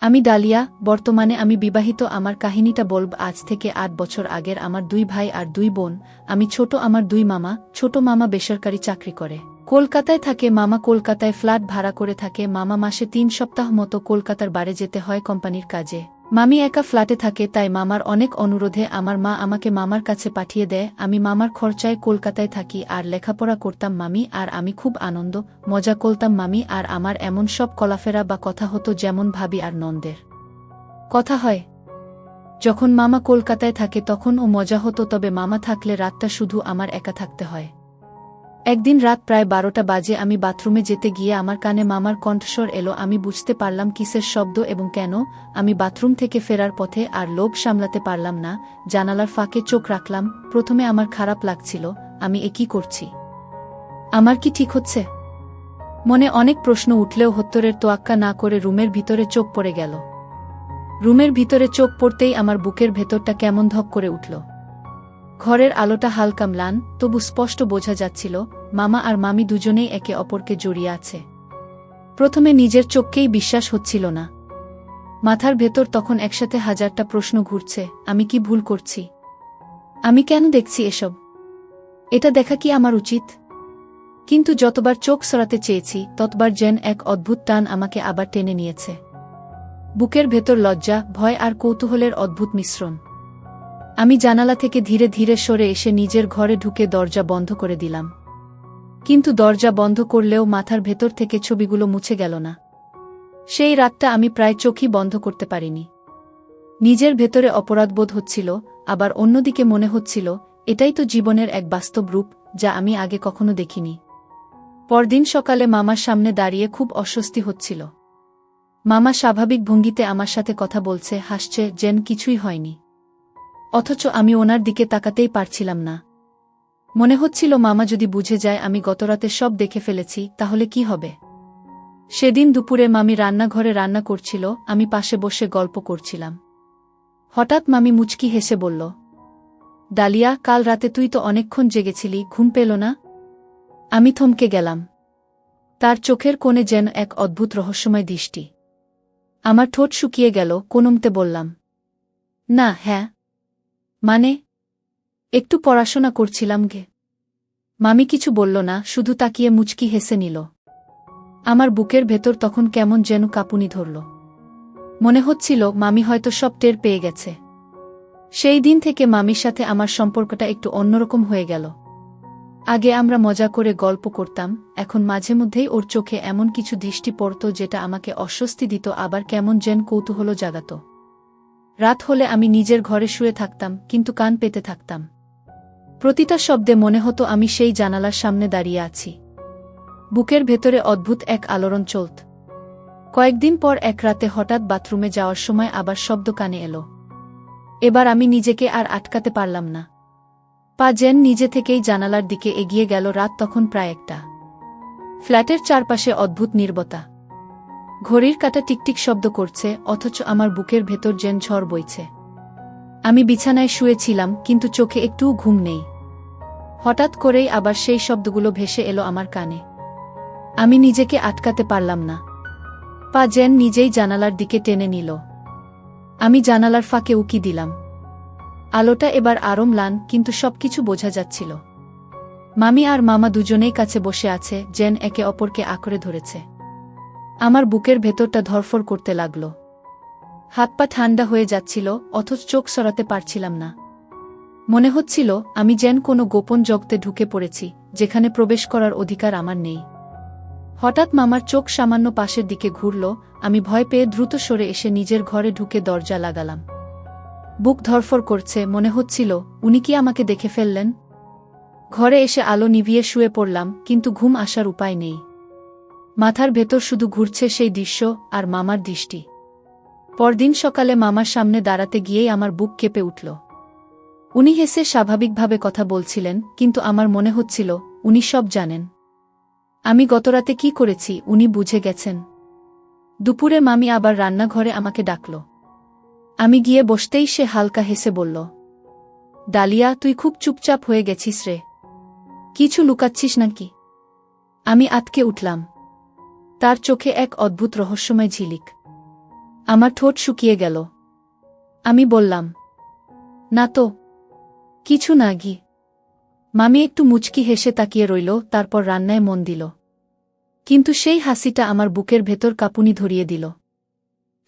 আমি ডালিয়া, বর্তমানে আমি বিবাহিত। আমার কাহিনীটা বলব আজ থেকে ৮ বছর আগের। আমার ২ ভাই আর ২ বোন। আমি ছোট। আমার ২ মামা। ছোট মামা বেসরকারি চাকরি করে, কলকাতায় থাকে। মামা কলকাতায় ফ্ল্যাট ভাড়া করে থাকে। মামা মাসে ৩ সপ্তাহ মতো কলকাতার বারে যেতে হয় কোম্পানির কাজে। মামি একা ফ্ল্যাটে থাকে, তাই মামার অনেক অনুরোধে আমার মা আমাকে মামার কাছে পাঠিয়ে দেয়। আমি মামার খরচায় কলকাতায় থাকি আর লেখাপড়া করতাম। মামি আর আমি খুব আনন্দ মজা করতাম। মামি আর আমার এমন সব চলাফেরা বা কথা হতো যেমন ভাবি আর নন্দের কথা হয়। যখন মামা কলকাতায় থাকে তখন ও মজা হতো, তবে মামা থাকলে রাতটা শুধু আমার একা থাকতে হয়। একদিন রাত প্রায় ১২টা বাজে। আমি বাথরুমে যেতে গিয়ে আমার কানে মামার কণ্ঠস্বর এলো। আমি বুঝতে পারলাম কিসের শব্দ এবং কেন। আমি বাথরুম থেকে ফেরার পথে আর লোভ সামলাতে পারলাম না, জানালার ফাঁকে চোখ রাখলাম। প্রথমে আমার খারাপ লাগছিল, আমি এ কি করছি, আমার কি ঠিক হচ্ছে? মনে অনেক প্রশ্ন উঠলেও উত্তরের তোয়াক্কা না করে রুমের ভিতরে চোখ পড়ে গেল। রুমের ভিতরে চোখ পড়তেই আমার বুকের ভেতরটা কেমন ধক করে উঠল। ঘরের আলোটা হালকা ম্লান, তবু স্পষ্ট বোঝা যাচ্ছিল মামা আর মামি দুজনেই একে অপরকে জড়িয়ে আছে। প্রথমে নিজের চোখকেই বিশ্বাস হচ্ছিল না। মাথার ভেতর তখন একসাথে হাজারটা প্রশ্ন ঘুরছে। আমি কি ভুল করছি? আমি কেন দেখছি এসব? এটা দেখা কি আমার উচিত? কিন্তু যতবার চোখ সরাতে চেয়েছি ততবার যেন এক অদ্ভুত টান আমাকে আবার টেনে নিয়েছে। বুকের ভেতর লজ্জা, ভয় আর কৌতূহলের অদ্ভুত মিশ্রণ। আমি জানালা থেকে ধীরে ধীরে সরে এসে নিজের ঘরে ঢুকে দরজা বন্ধ করে দিলাম। কিন্তু দরজা বন্ধ করলেও মাথার ভেতর থেকে ছবিগুলো মুছে গেল না। সেই রাতটা আমি প্রায় চোখই বন্ধ করতে পারিনি। নিজের ভেতরে অপরাধবোধ হচ্ছিল, আবার অন্যদিকে মনে হচ্ছিল এটাই তো জীবনের এক বাস্তব রূপ, যা আমি আগে কখনো দেখিনি। পরদিন সকালে মামার সামনে দাঁড়িয়ে খুব অস্বস্তি হচ্ছিল। মামা স্বাভাবিক ভঙ্গিতে আমার সাথে কথা বলছে, হাসছে, যেন কিছুই হয়নি। অথচ আমি ওনার দিকে তাকাতেই পারছিলাম না। মনে হচ্ছিল মামা যদি বুঝে যায় আমি গতরাতে সব দেখে ফেলেছি, তাহলে কি হবে? সেদিন দুপুরে মামি রান্নাঘরে রান্না করছিল, আমি পাশে বসে গল্প করছিলাম। হঠাৎ মামি মুচকি হেসে বলল, ডালিয়া, কাল রাতে তুই তো অনেকক্ষণ জেগেছিলি, ঘুম পেল না? আমি থমকে গেলাম। তার চোখের কোণে যেন এক অদ্ভুত রহস্যময় দৃষ্টি। আমার ঠোঁট শুকিয়ে গেল। কোনমতে বললাম, না। হ্যাঁ মানে, একটু পড়াশোনা করছিলাম গে। মামি কিছু বলল না, শুধু তাকিয়ে মুচকি হেসে নিল। আমার বুকের ভেতর তখন কেমন যেন কাঁপুনি ধরল। মনে হচ্ছিল মামি হয়তো সব টের পেয়ে গেছে। সেই দিন থেকে মামির সাথে আমার সম্পর্কটা একটু অন্যরকম হয়ে গেল। আগে আমরা মজা করে গল্প করতাম, এখন মাঝে মধ্যেই ওর চোখে এমন কিছু দৃষ্টি পড়ত যেটা আমাকে অস্বস্তি দিত, আবার কেমন যেন কৌতূহল জাগাত। রাত হলে আমি নিজের ঘরে শুয়ে থাকতাম, কিন্তু কান পেতে থাকতাম। প্রতিটা শব্দে মনে হতো আমি সেই জানালার সামনে দাঁড়িয়ে আছি। বুকের ভেতরে অদ্ভুত এক আলোড়ন চলত। কয়েকদিন পর এক রাতে হঠাৎ বাথরুমে যাওয়ার সময় আবার শব্দ কানে এলো। এবার আমি নিজেকে আর আটকাতে পারলাম না। পা যেন নিজে থেকেই জানালার দিকে এগিয়ে গেল। রাত তখন প্রায় ১টা। ফ্ল্যাটের চারপাশে অদ্ভুত নীরবতা। ঘড়ির কাঁটা টিকটিক শব্দ করছে, অথচ আমার বুকের ভেতর যেন ঝড় বইছে। আমি বিছানায় শুয়েছিলাম, কিন্তু চোখে একটুও ঘুম নেই। হঠাৎ করেই আবার সেই শব্দগুলো ভেসে এলো আমার কানে। আমি নিজেকে আটকাতে পারলাম না। পা যেন নিজেই জানালার দিকে টেনে নিল। আমি জানালার ফাঁকে উকি দিলাম। আলোটা এবার আরো ম্লান, কিন্তু সবকিছু বোঝা যাচ্ছিল। মামি আর মামা দুজনেই কাছে বসে আছে, যেন একে অপরকে আঁকড়ে ধরেছে। আমার বুকের ভেতরটা ধরফর করতে লাগল। হাত পা ঠান্ডা হয়ে যাচ্ছিল, অথচ চোখ সরাতে পারছিলাম না। মনে হচ্ছিল আমি যেন কোনো গোপন জগতে ঢুকে পড়েছি, যেখানে প্রবেশ করার অধিকার আমার নেই। হঠাৎ মামার চোখ সামান্য পাশের দিকে ঘুরল। আমি ভয় পেয়ে দ্রুত সরে এসে নিজের ঘরে ঢুকে দরজা লাগালাম। বুক ধরফর করছে, মনে হচ্ছিল উনি কি আমাকে দেখে ফেললেন। ঘরে এসে আলো নিভিয়ে শুয়ে পড়লাম, কিন্তু ঘুম আসার উপায় নেই। মাথার ভেতর শুধু ঘুরছে সেই দৃশ্য আর মামার দৃষ্টি। পরদিন সকালে মামার সামনে দাঁড়াতে গিয়েই আমার বুক কেঁপে উঠল। উনি হেসে স্বাভাবিকভাবে কথা বলছিলেন, কিন্তু আমার মনে হচ্ছিল উনি সব জানেন। আমি গতরাতে কি করেছি উনি বুঝে গেছেন। দুপুরে মামি আবার রান্নাঘরে আমাকে ডাকল। আমি গিয়ে বসতেই সে হালকা হেসে বলল, ডালিয়া, তুই খুব চুপচাপ হয়ে গেছিস রে, কিছু লুকাচ্ছিস নাকি? আমি আঁতকে উঠলাম। তার চোখে এক অদ্ভুত রহস্যময় ঝিলিক। আমার ঠোঁট শুকিয়ে গেল। আমি বললাম, না তো, কিছু না গি। মামি একটু মুচকি হেসে তাকিয়ে রইল, তারপর রান্নায় মন দিল। কিন্তু সেই হাসিটা আমার বুকের ভেতর কাঁপুনি ধরিয়ে দিল।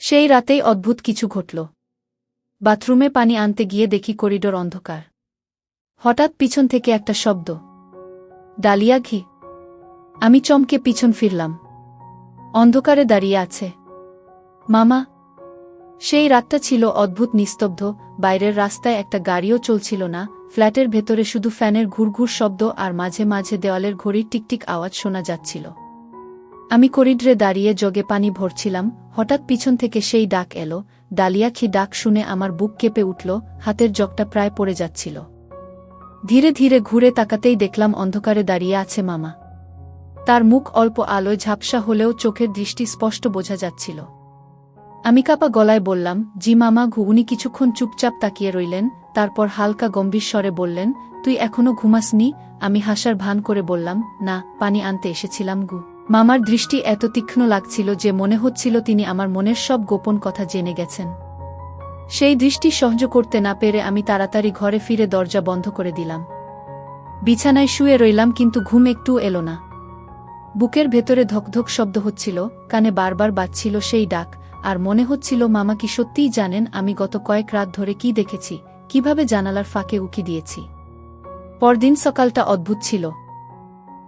সেই রাতেই অদ্ভুত কিছু ঘটল। বাথরুমে পানি আনতে গিয়ে দেখি করিডোর অন্ধকার। হঠাৎ পিছন থেকে একটা শব্দ, ডালিয়া ঘি। আমি চমকে পিছন ফিরলাম। অন্ধকারে দাঁড়িয়ে আছে মামা। সেই রাতটা ছিল অদ্ভুত নিস্তব্ধ। বাইরের রাস্তায় একটা গাড়িও চলছিল না। ফ্ল্যাটের ভেতরে শুধু ফ্যানের ঘুরঘুর শব্দ আর মাঝে মাঝে দেওয়ালের ঘড়ির টিকটিক আওয়াজ শোনা যাচ্ছিল। আমি করিডোরে দাঁড়িয়ে জগে পানি ভরছিলাম। হঠাৎ পিছন থেকে সেই ডাক এলো, ডালিয়া খি। ডাক শুনে আমার বুক কেঁপে উঠল, হাতের জগটা প্রায় পড়ে যাচ্ছিল। ধীরে ধীরে ঘুরে তাকাতেই দেখলাম অন্ধকারে দাঁড়িয়ে আছে মামা। তার মুখ অল্প আলোয় ঝাপসা হলেও চোখের দৃষ্টি স্পষ্ট বোঝা যাচ্ছিল। আমি কাঁপা গলায় বললাম, জি মামা। উনি কিছুক্ষণ চুপচাপ তাকিয়ে রইলেন, তারপর হালকা গম্ভীর স্বরে বললেন, তুই এখনো ঘুমাসনি? আমি হাসার ভান করে বললাম, না, পানি আনতে এসেছিলাম গু। মামার দৃষ্টি এত তীক্ষ্ণ লাগছিল যে মনে হচ্ছিল তিনি আমার মনের সব গোপন কথা জেনে গেছেন। সেই দৃষ্টি সহ্য করতে না পেরে আমি তাড়াতাড়ি ঘরে ফিরে দরজা বন্ধ করে দিলাম। বিছানায় শুয়ে রইলাম, কিন্তু ঘুম একটুও এলো না। বুকের ভেতরে ধকধক শব্দ হচ্ছিল, কানে বারবার বাজছিল সেই ডাক, আর মনে হচ্ছিল মামা কি সত্যিই জানেন আমি গত কয়েক রাত ধরে কি দেখেছি, কিভাবে জানালার ফাঁকে উকি দিয়েছি। পরদিন সকালটা অদ্ভুত ছিল।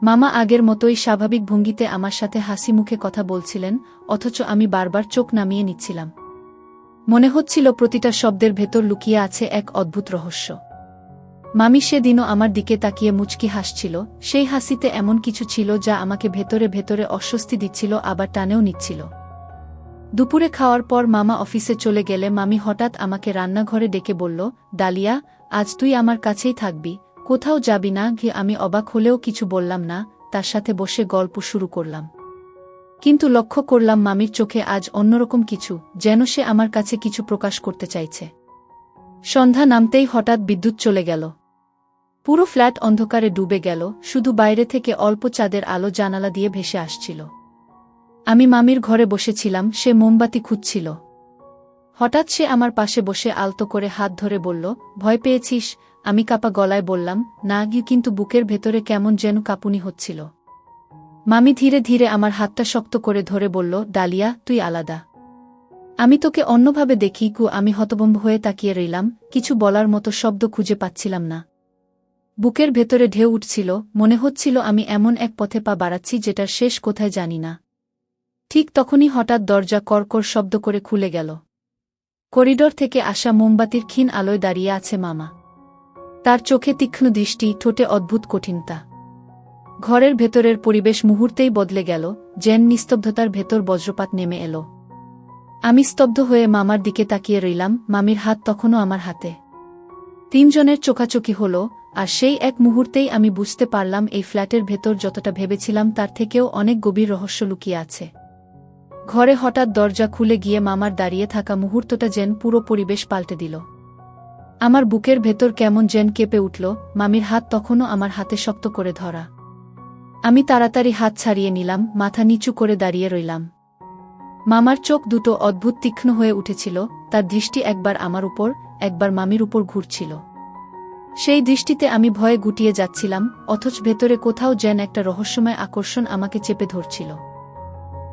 মামা আগের মতোই স্বাভাবিক ভঙ্গিতে আমার সাথে হাসি মুখে কথা বলছিলেন, অথচ আমি বারবার চোখ নামিয়ে নিচ্ছিলাম। মনে হচ্ছিল প্রতিটা শব্দের ভেতর লুকিয়ে আছে এক অদ্ভুত রহস্য। মামি সেদিনও আমার দিকে তাকিয়ে মুচকি হাসছিল। সেই হাসিতে এমন কিছু ছিল যা আমাকে ভেতরে ভেতরে অস্বস্তি দিচ্ছিল, আবার টানেও নিচ্ছিল। দুপুরে খাওয়ার পর মামা অফিসে চলে গেলে মামি হঠাৎ আমাকে রান্নাঘরে ডেকে বলল, ডালিয়া, আজ তুই আমার কাছেই থাকবি, কোথাও যাবি না। আমি অবাক হলেও কিছু বললাম না, তার সাথে বসে গল্প শুরু করলাম। কিন্তু লক্ষ্য করলাম মামির চোখে আজ অন্যরকম কিছু, যেন সে আমার কাছে কিছু প্রকাশ করতে চাইছে। সন্ধ্যা নামতেই হঠাৎ বিদ্যুৎ চলে গেল। পুরো ফ্ল্যাট অন্ধকারে ডুবে গেল, শুধু বাইরে থেকে অল্প চাঁদের আলো জানালা দিয়ে ভেসে আসছিল। আমি মামির ঘরে বসেছিলাম, সে মোমবাতি খুঁজছিল। হঠাৎ সে আমার পাশে বসে আলতো করে হাত ধরে বলল, ভয় পেয়েছিস? আমি কাঁপা গলায় বললাম, না গিয়ে, কিন্তু বুকের ভেতরে কেমন যেন কাঁপুনি হচ্ছিল। মামি ধীরে ধীরে আমার হাতটা শক্ত করে ধরে বলল, ডালিয়া, তুই আলাদা। আমি তোকে অন্যভাবে দেখি। আমি হতভম্ব হয়ে তাকিয়ে রইলাম, কিছু বলার মতো শব্দ খুঁজে পাচ্ছিলাম না। বুকের ভেতরে ঢেউ উঠছিল, মনে হচ্ছিল আমি এমন এক পথে পা বাড়াচ্ছি যেটার শেষ কোথায় জানি না। ঠিক তখনই হঠাৎ দরজা কড়কড় শব্দ করে খুলে গেল। করিডোর থেকে আসা মোমবাতির ক্ষীণ আলোয় দাঁড়িয়ে আছে মামা। তার চোখে তীক্ষ্ণ দৃষ্টি, ঠোঁটে অদ্ভুত কঠিনতা। ঘরের ভেতরের পরিবেশ মুহূর্তেই বদলে গেল, যেন নিস্তব্ধতার ভেতর বজ্রপাত নেমে এলো। আমি স্তব্ধ হয়ে মামার দিকে তাকিয়ে রইলাম, মামির হাত তখনও আমার হাতে। তিনজনের চোখাচোখি হল, আর সেই এক মুহূর্তেই আমি বুঝতে পারলাম এই ফ্ল্যাটের ভেতর যতটা ভেবেছিলাম তার থেকেও অনেক গভীর রহস্য লুকিয়ে আছে। ঘরে হঠাৎ দরজা খুলে গিয়ে মামার দাঁড়িয়ে থাকা মুহূর্তটা যেন পুরো পরিবেশ পাল্টে দিল। আমার বুকের ভেতর কেমন যেন কেঁপে উঠল। মামির হাত তখনও আমার হাতে শক্ত করে ধরা। আমি তাড়াতাড়ি হাত ছাড়িয়ে নিলাম, মাথা নিচু করে দাঁড়িয়ে রইলাম। মামার চোখ দুটো অদ্ভুত তীক্ষ্ণ হয়ে উঠেছিল, তার দৃষ্টি একবার আমার উপর, একবার মামির উপর ঘুরছিল। সেই দৃষ্টিতে আমি ভয়ে গুটিয়ে যাচ্ছিলাম, অথচ ভেতরে কোথাও যেন একটা রহস্যময় আকর্ষণ আমাকে চেপে ধরছিল।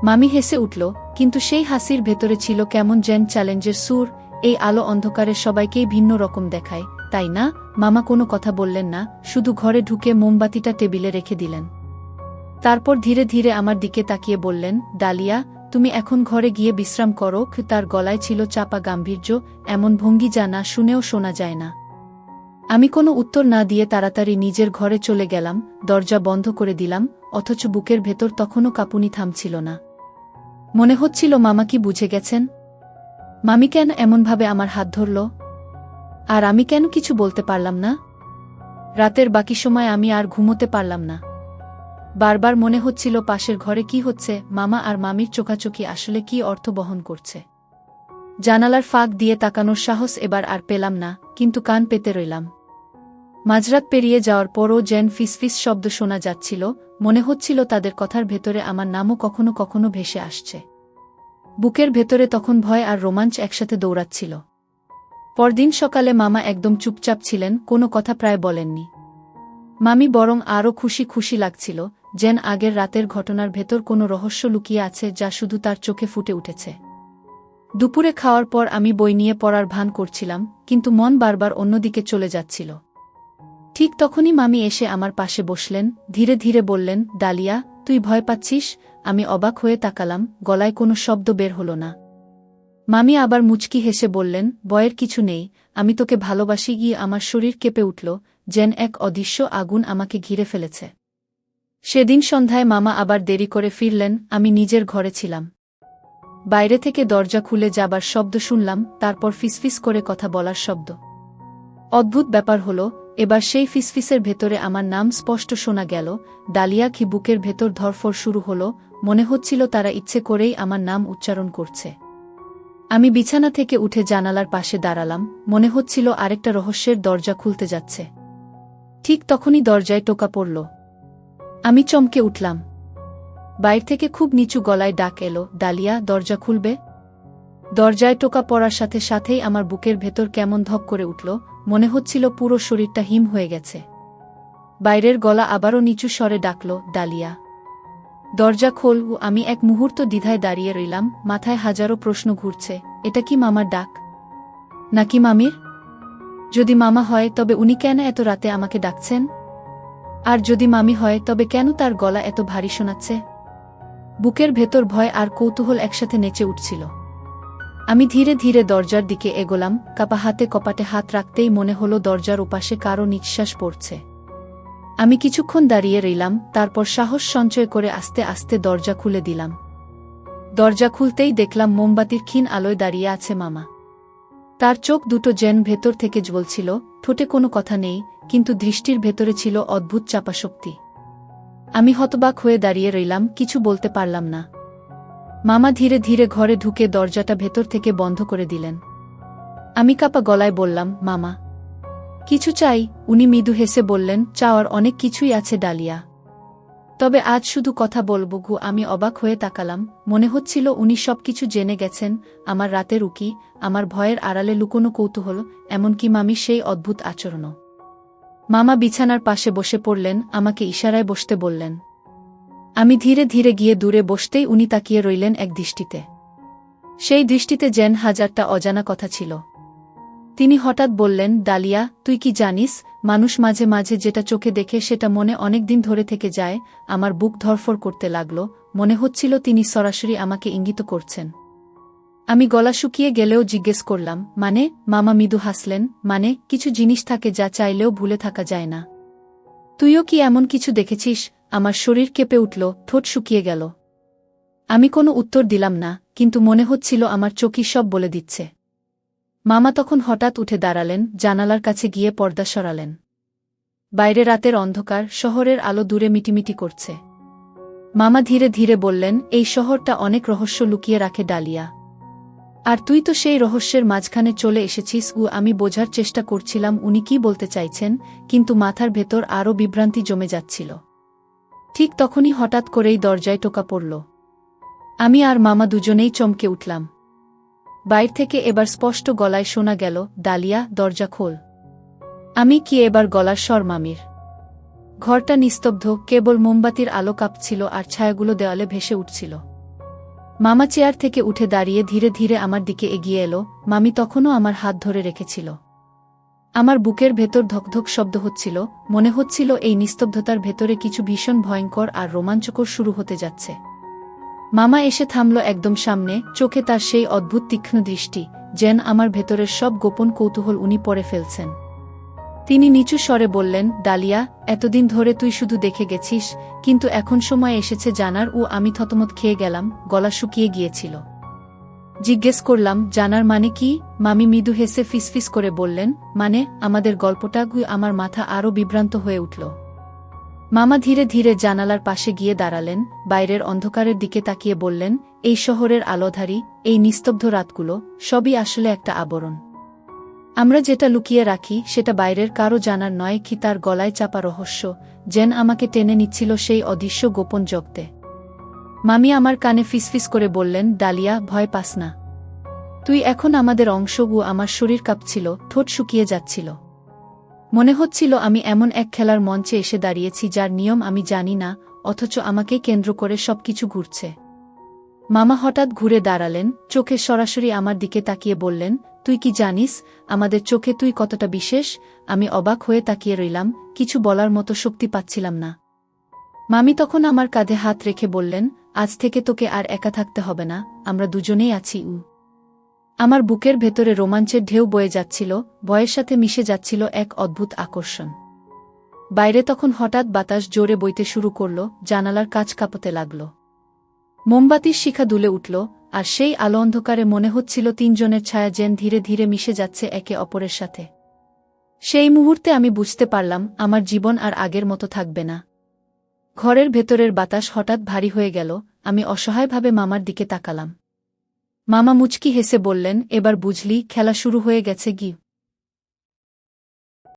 মামি হেসে উঠল, কিন্তু সেই হাসির ভেতরে ছিল কেমন যেন চ্যালেঞ্জের সুর। এই আলো অন্ধকারে সবাইকেই ভিন্ন রকম দেখায়, তাই না? মামা কোনো কথা বললেন না, শুধু ঘরে ঢুকে মোমবাতিটা টেবিলে রেখে দিলেন। তারপর ধীরে ধীরে আমার দিকে তাকিয়ে বললেন, ডালিয়া, তুমি এখন ঘরে গিয়ে বিশ্রাম করো। তার গলায় ছিল চাপা গাম্ভীর্য, এমন ভঙ্গি যা না শুনেও শোনা যায় না। আমি কোনো উত্তর না দিয়ে তাড়াতাড়ি নিজের ঘরে চলে গেলাম, দরজা বন্ধ করে দিলাম, অথচ বুকের ভেতর তখনও কাঁপুনি থামছিল না। মনে হচ্ছিল মামা কি বুঝে গেছেন? মামি কেন এমনভাবে আমার হাত ধরল? আর আমি কেন কিছু বলতে পারলাম না? রাতের বাকি সময় আমি আর ঘুমোতে পারলাম না। বারবার মনে হচ্ছিল পাশের ঘরে কি হচ্ছে, মামা আর মামির চোখাচোখি আসলে কি অর্থ বহন করছে। জানালার ফাঁক দিয়ে তাকানোর সাহস এবার আর পেলাম না, কিন্তু কান পেতে রইলাম। মাঝরাত পেরিয়ে যাওয়ার পরও যেন ফিসফিস শব্দ শোনা যাচ্ছিল, মনে হচ্ছিল তাদের কথার ভেতরে আমার নামও কখনো কখনো ভেসে আসছে। বুকের ভেতরে তখন ভয় আর রোমাঞ্চ একসাথে দৌড়াচ্ছিল। পরদিন সকালে মামা একদম চুপচাপ ছিলেন, কোনো কথা প্রায় বলেননি। মামি বরং আরও খুশি খুশি লাগছিল, যেন আগের রাতের ঘটনার ভেতর কোনো রহস্য লুকিয়ে আছে যা শুধু তার চোখে ফুটে উঠেছে। দুপুরে খাওয়ার পর আমি বই নিয়ে পড়ার ভান করছিলাম, কিন্তু মন বারবার অন্যদিকে চলে যাচ্ছিল। ঠিক তখনই মামি এসে আমার পাশে বসলেন, ধীরে ধীরে বললেন, ডালিয়া, তুই ভয় পাচ্ছিস? আমি অবাক হয়ে তাকালাম, গলায় কোনো শব্দ বের হলো না। মামি আবার মুচকি হেসে বললেন, ভয়ের কিছু নেই, আমি তোকে ভালোবাসি। গিয়ে আমার শরীর কেঁপে উঠল, যেন এক অদৃশ্য আগুন আমাকে ঘিরে ফেলেছে। সেদিন সন্ধ্যায় মামা আবার দেরি করে ফিরলেন, আমি নিজের ঘরে ছিলাম। বাইরে থেকে দরজা খুলে যাবার শব্দ শুনলাম, তারপর ফিসফিস করে কথা বলার শব্দ। অদ্ভুত ব্যাপার হলো, এবার সেই ফিসফিসের ভেতরে আমার নাম স্পষ্ট শোনা গেল। ডালিয়া। কি বুকের ভেতর ধরফর শুরু হলো, মনে হচ্ছিল তারা ইচ্ছে করেই আমার নাম উচ্চারণ করছে। আমি বিছানা থেকে উঠে জানালার পাশে দাঁড়ালাম, মনে হচ্ছিল আরেকটা রহস্যের দরজা খুলতে যাচ্ছে। ঠিক তখনই দরজায় টোকা পড়ল। আমি চমকে উঠলাম। বাইর থেকে খুব নিচু গলায় ডাক এলো, ডালিয়া, দরজা খুলবে? দরজায় টোকা পড়ার সাথে সাথেই আমার বুকের ভেতর কেমন ধক করে উঠল, মনে হচ্ছিল পুরো শরীরটা হিম হয়ে গেছে। বাইরের গলা আবারও নিচু স্বরে ডাকল, ডালিয়া, দরজা খোল। আমি এক মুহূর্ত দ্বিধায় দাঁড়িয়ে রইলাম, মাথায় হাজারো প্রশ্ন ঘুরছে। এটা কি মামার ডাক, নাকি মামির? যদি মামা হয় তবে উনি কেন এত রাতে আমাকে ডাকছেন? আর যদি মামি হয় তবে কেন তার গলা এত ভারী শোনাচ্ছে? বুকের ভেতর ভয় আর কৌতূহল একসাথে নেচে উঠছিল। আমি ধীরে ধীরে দরজার দিকে এগোলাম, কাপা হাতে কপাটে হাত রাখতেই মনে হলো দরজার ওপাশে কারো নিঃশ্বাস পড়ছে। আমি কিছুক্ষণ দাঁড়িয়ে রইলাম, তারপর সাহস সঞ্চয় করে আস্তে আস্তে দরজা খুলে দিলাম। দরজা খুলতেই দেখলাম মোমবাতির ক্ষীণ আলোয় দাঁড়িয়ে আছে মামা। তার চোখ দুটো যেন ভেতর থেকে জ্বলছিল, ঠোঁটে কোনো কথা নেই, কিন্তু দৃষ্টির ভেতরে ছিল অদ্ভুত চাপাশক্তি। আমি হতবাক হয়ে দাঁড়িয়ে রইলাম, কিছু বলতে পারলাম না। মামা ধীরে ধীরে ঘরে ঢুকে দরজাটা ভেতর থেকে বন্ধ করে দিলেন। আমি কাপা গলায় বললাম, মামা, কিছু চাই? উনি মৃদু হেসে বললেন, চাওয়ার অনেক কিছুই আছে ডালিয়া, তবে আজ শুধু কথা বলবো। আমি অবাক হয়ে তাকালাম, মনে হচ্ছিল উনি সবকিছু জেনে গেছেন, আমার রাতের উকি, আমার ভয়ের আড়ালে লুকোনো কৌতূহল, এমনকি মামি সেই অদ্ভুত আচরণও। মামা বিছানার পাশে বসে পড়লেন, আমাকে ইশারায় বসতে বললেন। আমি ধীরে ধীরে গিয়ে দূরে বসতেই উনি তাকিয়ে রইলেন এক দৃষ্টিতে। সেই দৃষ্টিতে যেন হাজারটা অজানা কথা ছিল। তিনি হঠাৎ বললেন, ডালিয়া, তুই কি জানিস, মানুষ মাঝে মাঝে যেটা চোখে দেখে সেটা মনে অনেক দিন ধরে থেকে যায়। আমার বুক ধরফর করতে লাগল, মনে হচ্ছিল তিনি সরাসরি আমাকে ইঙ্গিত করছেন। আমি গলা শুকিয়ে গেলেও জিজ্ঞেস করলাম, মানে? মামা মৃদু হাসলেন, মানে, কিছু জিনিস থাকে যা চাইলেও ভুলে থাকা যায় না। তুইও কি এমন কিছু দেখেছিস? আমার শরীর কেঁপে উঠল, ঠোঁট শুকিয়ে গেল। আমি কোনো উত্তর দিলাম না, কিন্তু মনে হচ্ছিল আমার চোখই সব বলে দিচ্ছে। মামা তখন হঠাৎ উঠে দাঁড়ালেন, জানালার কাছে গিয়ে পর্দা সরালেন। বাইরে রাতের অন্ধকার, শহরের আলো দূরে মিটিমিটি করছে। মামা ধীরে ধীরে বললেন, এই শহরটা অনেক রহস্য লুকিয়ে রাখে ডালিয়া, আর তুই তো সেই রহস্যের মাঝখানে চলে এসেছিস। আমি বোঝার চেষ্টা করছিলাম উনি কি বলতে চাইছেন, কিন্তু মাথার ভেতর আরও বিভ্রান্তি জমে যাচ্ছিল। ঠিক তখনই হঠাৎ করেই দরজায় টোকা পড়ল। আমি আর মামা দুজনেই চমকে উঠলাম। বাইর থেকে এবার স্পষ্ট গলায় শোনা গেল, ডালিয়া, দরজা খোল। আমি কি এবার গলার স্বর মামির। ঘরটা নিস্তব্ধ, কেবল মোমবাতির আলো কাঁপছিল আর ছায়াগুলো দেওয়ালে ভেসে উঠছিল। মামা চেয়ার থেকে উঠে দাঁড়িয়ে ধীরে ধীরে আমার দিকে এগিয়ে এলো, মামি তখনও আমার হাত ধরে রেখেছিল। আমার বুকের ভেতর ধকধক শব্দ হচ্ছিল, মনে হচ্ছিল এই নিস্তব্ধতার ভেতরে কিছু ভীষণ ভয়ঙ্কর আর রোমাঞ্চকর শুরু হতে যাচ্ছে। মামা এসে থামল একদম সামনে, চোখে তার সেই অদ্ভুত তীক্ষ্ণ দৃষ্টি, যেন আমার ভেতরের সব গোপন কৌতূহল উনি পড়ে ফেলছেন। তিনি নিচু স্বরে বললেন, ডালিয়া, এতদিন ধরে তুই শুধু দেখে গেছিস, কিন্তু এখন সময় এসেছে জানার। আমি থতমত খেয়ে গেলাম, গলা শুকিয়ে গিয়েছিল। জিজ্ঞেস করলাম, জানার মানে কি? মামি মৃদু হেসে ফিসফিস করে বললেন, মানে, আমাদের গল্পটা। আমার মাথা আরও বিভ্রান্ত হয়ে উঠল। মামা ধীরে ধীরে জানালার পাশে গিয়ে দাঁড়ালেন, বাইরের অন্ধকারের দিকে তাকিয়ে বললেন, এই শহরের আলোধারী, এই নিস্তব্ধ রাতগুলো, সবই আসলে একটা আবরণ। আমরা যেটা লুকিয়ে রাখি সেটা বাইরের কারো জানার নয়। কি তার গলায় চাপা রহস্য, যেন আমাকে টেনে নিচ্ছিল সেই অদৃশ্য গোপন জগতে। মামি আমার কানে ফিসফিস করে বললেন, ডালিয়া, ভয় পাস না। তুই এখন আমাদের অংশ। আমার শরীর কাঁপছিল, ঠোঁট শুকিয়ে যাচ্ছিল। মনে হচ্ছিল আমি এমন এক খেলার মঞ্চে এসে দাঁড়িয়েছি যার নিয়ম আমি জানি না, অথচ আমাকে কেন্দ্র করে সবকিছু ঘুরছে। মামা হঠাৎ ঘুরে দাঁড়ালেন, চোখে সরাসরি আমার দিকে তাকিয়ে বললেন, তুই কি জানিস আমাদের চোখে তুই কতটা বিশেষ? আমি অবাক হয়ে তাকিয়ে রইলাম, কিছু বলার মতো শক্তি পাচ্ছিলাম না। মামি তখন আমার কাঁধে হাত রেখে বললেন, আজ থেকে তোকে আর একা থাকতে হবে না, আমরা দুজনেই আছি। আমার বুকের ভেতরে রোমাঞ্চের ঢেউ বয়ে যাচ্ছিল, ভয়ের সাথে মিশে যাচ্ছিল এক অদ্ভুত আকর্ষণ। বাইরে তখন হঠাৎ বাতাস জোরে বইতে শুরু করল, জানালার কাঁচ কাঁপতে লাগল। মোমবাতির শিখা দুলে উঠল, আর সেই আলো অন্ধকারে মনে হচ্ছিল তিনজনের ছায়া যেন ধীরে ধীরে মিশে যাচ্ছে একে অপরের সাথে। সেই মুহূর্তে আমি বুঝতে পারলাম আমার জীবন আর আগের মতো থাকবে না। ঘরের ভেতরের বাতাস হঠাৎ ভারী হয়ে গেল, আমি অসহায়ভাবে মামার দিকে তাকালাম। মামা মুচকি হেসে বললেন, এবার বুঝলি, খেলা শুরু হয়ে গেছে।